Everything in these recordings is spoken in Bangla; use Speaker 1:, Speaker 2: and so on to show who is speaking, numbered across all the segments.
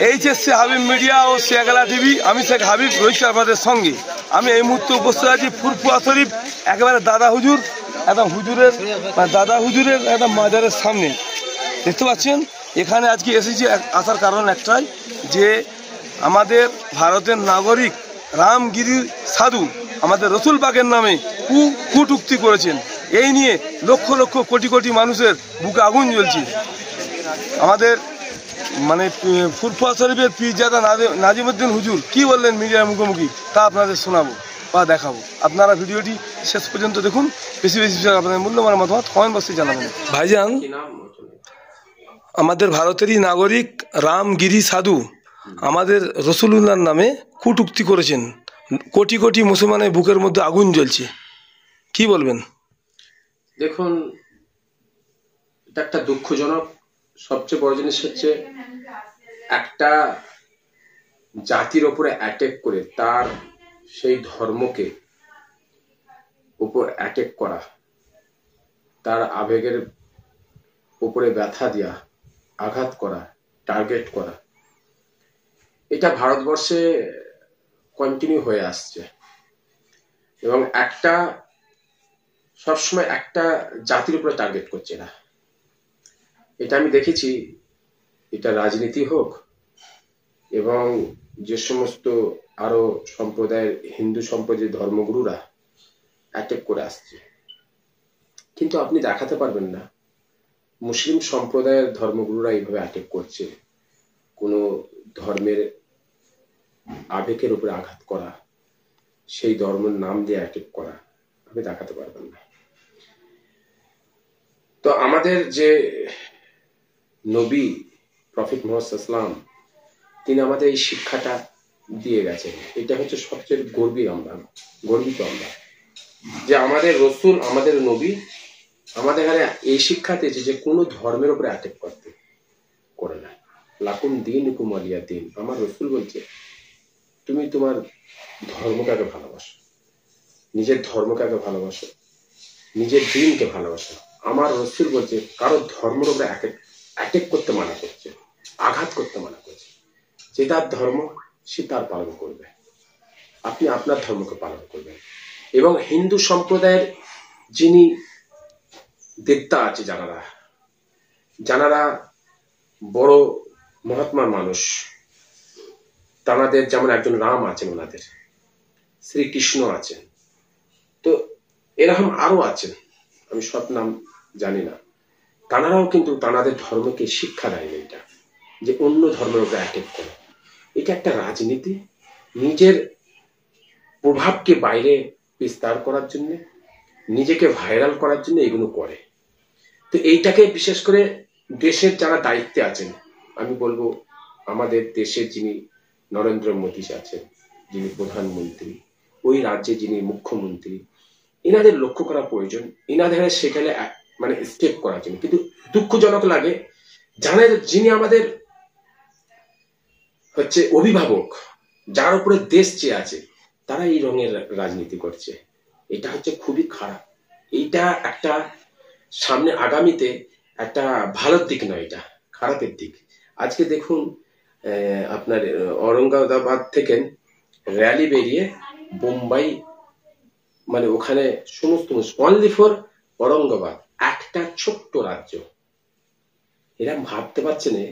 Speaker 1: এইচএসসি হাবিব মিডিয়া ও শেয়াগলা টিভি, আমি শেখ হাবিব রয়েছি আপনাদের সঙ্গে। আমি এই মুহূর্তে উপস্থিত আছি ফুরফুরা শরীফ, একেবারে দাদা হুজুর একদম মাজারের সামনে দেখতে পাচ্ছেন। এখানে আজকে এসেছি, আসার কারণ একটাই যে আমাদের ভারতের নাগরিক রামগিরি সাধু আমাদের রসুল পাকের নামে কটূক্তি করেছেন। এই নিয়ে লক্ষ লক্ষ কোটি কোটি মানুষের বুকে আগুন জ্বলছে। আমাদের মানে ফুরফুরা শরীফের পীরজাদা নাজিমউদ্দিন হুজুর কি বললেন মিডিয়ার মুখোমুখি, তা আপনাদের শোনাবো বা দেখাবো। আপনারা ভিডিওটি শেষ পর্যন্ত দেখুন। বেশি বেশি আপনাদের মূল্যবান মতামত কমেন্ট বক্সে জানাবেন। ভাইজান, আমাদের ভারতেরই নাগরিক রামগিরি সাধু আমাদের রসুলুল্লাহর নামে কটূক্তি করেছেন। কোটি কোটি মুসলমানের বুকের মধ্যে আগুন জ্বলছে, কি বলবেন?
Speaker 2: দেখুন, এটা একটা দুঃখজনক। সবচেয়ে বড় জিনিস হচ্ছে একটা জাতির ওপরে অ্যাটাক করে তার সেই ধর্মকে উপর অ্যাটাক করা, তার আবেগের উপরে ব্যথা দেওয়া, আঘাত করা, টার্গেট করা, এটা ভারতবর্ষে কন্টিনিউ হয়ে আসছে। এবং সবসময় একটা জাতির উপরে টার্গেট করছে না। এটা আমি দেখেছি, এটা রাজনীতি হোক এবং যে সমস্ত আরো সম্প্রদায়ের হিন্দু সম্প্রদায়ের ধর্মগুরুরা অ্যাটাক করে আসছে, কিন্তু আপনি দেখাতে পারবেন না মুসলিম সম্প্রদায়ের ধর্মগুরুরা এইভাবে অ্যাটাক করছে। কোনো ধর্মের আবেগের উপরে আঘাত করা, সেই ধর্মের নাম দিয়ে অ্যাটাক করা আপনি দেখাতে পারবেন না। তো আমাদের যে নবী প্রফেট মুহাম্মদ সাল্লাল্লাহু আলাইহি ওয়াসাল্লাম, তিনি আমাদের এই শিক্ষাটা দিয়ে গেছেন। এটা হচ্ছে সবচেয়ে গর্বিত আমরা যে আমাদের রসুল, আমাদের নবী আমাদের এখানে এই শিক্ষা দিয়েছে যে কোনো ধর্মের উপরে অ্যাটাক করে না। লাকুম দীনুকুম ওয়ালিয়া দীন। আমার রসুল বলছে তুমি তোমার ধর্মকে ভালোবাসো, নিজের ধর্মকে ভালোবাসো, নিজের দিনকে ভালোবাসো। আমার রসুল বলছে কারো ধর্মের উপরে অ্যাটাক করতে মানা করছে, আঘাত করতে মানা করছে। যে তার ধর্ম সে তার পালন করবে, আপনি আপনার ধর্মকে পালন করবেন। এবং হিন্দু সম্প্রদায়ের যিনি দেবতা আছে, যারা বড় মহাত্মা মানুষ, তাদের যেমন একজন রাম আছেন, ওনাদের শ্রীকৃষ্ণ আছেন, তো এরকম আরো আছেন, আমি সব নাম জানি না। তারাও কিন্তু তাদের ধর্মকে শিক্ষা দেয়নি এটা যে অন্য ধর্মের উপরে অ্যাটাক করে। এটা একটা রাজনীতি, নিজের প্রভাবকে বাইরে বিস্তার করার জন্য, নিজেকে ভাইরাল করার জন্য এগুলো করে। তো এইটাকে বিশেষ করে দেশের যারা দায়িত্বে আছেন, আমি বলবো আমাদের দেশের যিনি নরেন্দ্র মোদী আছেন, যিনি প্রধানমন্ত্রী, ওই রাজ্যে যিনি মুখ্যমন্ত্রী, এনাদের লক্ষ্য করা প্রয়োজন, এনাদের সেখানে মানে স্টেপ করার জন্য। কিন্তু দুঃখজনক লাগে যিনি আমাদের হচ্ছে অভিভাবক, যার উপরে দেশ চেয়ে আছে, তারা এই রঙের রাজনীতি করছে। এটা হচ্ছে খুবই খারাপ। এইটা একটা সামনে আগামীতে একটা ভালোর দিক নয়, এটা খারাপের দিক। আজকে দেখুন, আপনার ঔরঙ্গাবাদ থেকে র্যালি বেরিয়ে বোম্বাই, মানে ওখানে সমস্ত অনলি ফর ঔরঙ্গাবাদ, একটা ছোট্ট রাজ্য। এরা ভাবতে পারছে না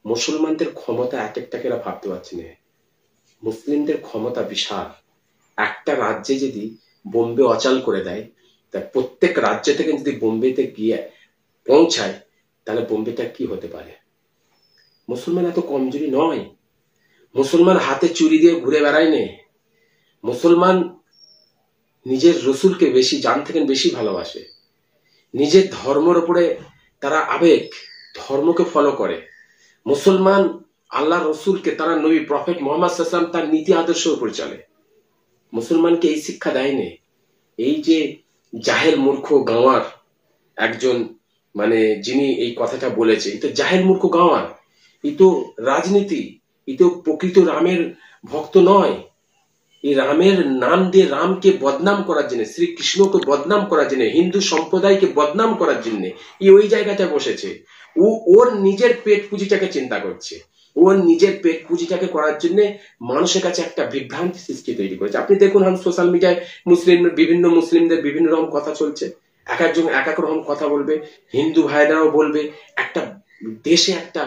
Speaker 2: মুসলমানদের ক্ষমতা এক একটাকে, এরা ভাবতে পারছে না মুসলিমদের ক্ষমতা বিশাল। একটা রাজ্যে যদি বোম্বে অচল করে দেয়, তা প্রত্যেক রাজ্য থেকে যদি বোম্বেতে গিয়ে পৌঁছায়, তাহলে বোম্বেটা কি হতে পারে? মুসলমান এত কমজোরি নয়। মুসলমান হাতে চুরি দিয়ে ঘুরে বেড়ায় নে। মুসলমান নিজের রসুলকে বেশি জান থেকে বেশি ভালোবাসে। নিজের ধর্মের উপরে তারা আবেগ, ধর্মকে ফলো করে। মুসলমান আল্লাহ রসুলকে, তারা নবী প্রফেট মুহাম্মদ সাল্লাল্লাহু আলাইহি ওয়াসাল্লাম তার নীতি আদর্শের উপরে চলে। মুসলমানকে এই শিক্ষা দেয়নি। এই যে জাহেল মূর্খ গাওয়ার একজন, মানে যিনি এই কথাটা বলেছে, এই তো জাহেল মূর্খ গাওয়ার, এই তো রাজনীতি, এই তো প্রকৃত রামের ভক্ত নয়। এই রামের নাম দিয়ে রামকে বদনাম করার জন্য, শ্রীকৃষ্ণকে বদনাম করার জন্য, হিন্দু সম্প্রদায়কে বদনাম করার জন্য ওই জায়গাটা বসেছে। ওর নিজের পেট পুঁজিটাকে চিন্তা করছে। ও ও নিজের পেট পুঁজিটাকে করার জন্য মানুষের কাছে একটা বিভ্রান্তি সৃষ্টি তৈরি করেছে। আপনি দেখুন সোশ্যাল মিডিয়ায় বিভিন্ন মুসলিমদের বিভিন্ন রকম কথা চলছে, এক একজন এক এক রকম কথা বলবে, হিন্দু ভাইরাও বলবে। একটা দেশে একটা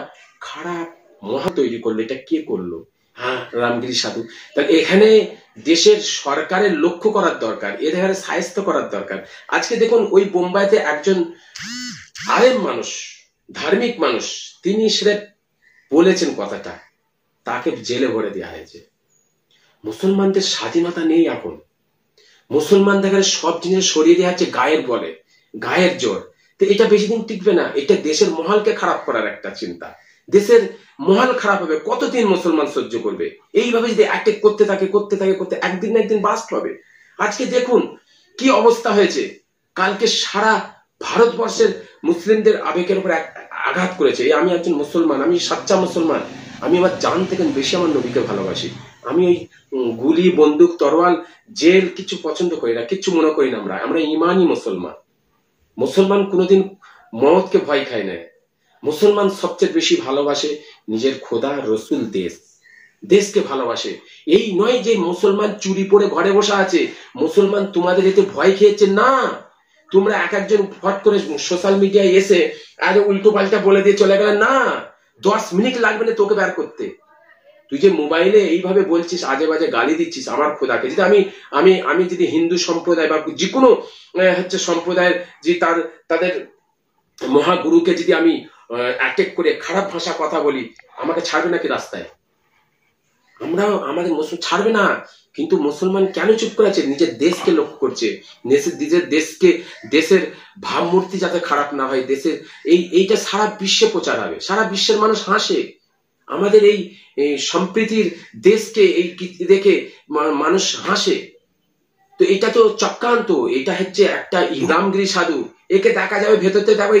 Speaker 2: খারাপ মহা তৈরি করলো, এটা কে করলো? হ্যাঁ, রামগিরি সাধু। তাহলে এখানে দেশের সরকারের লক্ষ্য করার দরকার, এদের সাহায্য করার দরকার। আজকে দেখুন ওই বোম্বাইতে একজন আলেম মানুষ, ধার্মিক মানুষ, তিনি সেটা বলেছেন কথাটা, তাকে জেলে ভরে দেওয়া হয়েছে। মুসলমানদের স্বাধীনতা নেই এখন। মুসলমানদের সব জিনিস সরিয়ে দেওয়া হচ্ছে গায়ের বলে, গায়ের জোর। তো এটা বেশি দিন টিকবে না। এটা দেশের মহলকে খারাপ করার একটা চিন্তা। দেশের মহল খারাপ হবে, কতদিন মুসলমান সহ্য করবে? এইভাবে যদি অ্যাটাক করতে থাকে একদিন না একদিন বাস্ট হবে। আজকে দেখুন কি অবস্থা হয়েছে। কালকে সারা ভারতবর্ষের মুসলিমদের আবেগের উপর আঘাত করেছে। আমি একজন মুসলমান, আমি সাচ্চা মুসলমান, আমি আমার জান থেকে বেশি আমার নবীকে ভালোবাসি। আমি ওই গুলি, বন্দুক, তরোয়াল, জেল কিছু পছন্দ করি না, কিছু মনে করি না। আমরা ইমানই মুসলমান। মুসলমান কোনোদিন মওতকে ভয় খায় না। মুসলমান সবচেয়ে বেশি ভালোবাসে নিজের খোদা, রসুল, দেশকে ভালোবাসে। এই নয় যে মুসলমান চুরি পরে ঘরে বসে আছে, মুসলমান তোমাদের এতে ভয় খেয়েছে না। তোমরা এক একজন ফট করে সোশ্যাল মিডিয়ায় এসে আজ উল্টো পাল্টা বলে দিয়ে চলে গেলে না, 10 মিনিট লাগবে না তোকে বের করতে। তুই যে মোবাইলে এইভাবে বলছিস, আজে বাজে গালি দিচ্ছিস আমার খোদাকে, যদি আমি যদি হিন্দু সম্প্রদায় বা যে কোনো সম্প্রদায়ের যে তাদের মহাগুরুকে যদি আমি অ্যাটাক করে খারাপ ভাষা কথা বলি, আমাকে ছাড়বে নাকি রাস্তায়? আমাদের মুসলিম ছাড়বে না। কিন্তু মুসলমান কেন চুপ করে আছে? নিজের দেশকে লক্ষ্য করছে, নিজের দেশের ভাবমূর্তি যাতে খারাপ না হয়, দেশের এইটা সারা বিশ্বে প্রচার হবে, সারা বিশ্বের মানুষ হাসে। আমাদের এই সম্প্রীতির দেশকে এই দেখে মানুষ হাসে। তো এটা তো চক্রান্ত, এটা হচ্ছে একটা রামগিরি সাধু। একে দেখা যাবে ভেতরতে দেখো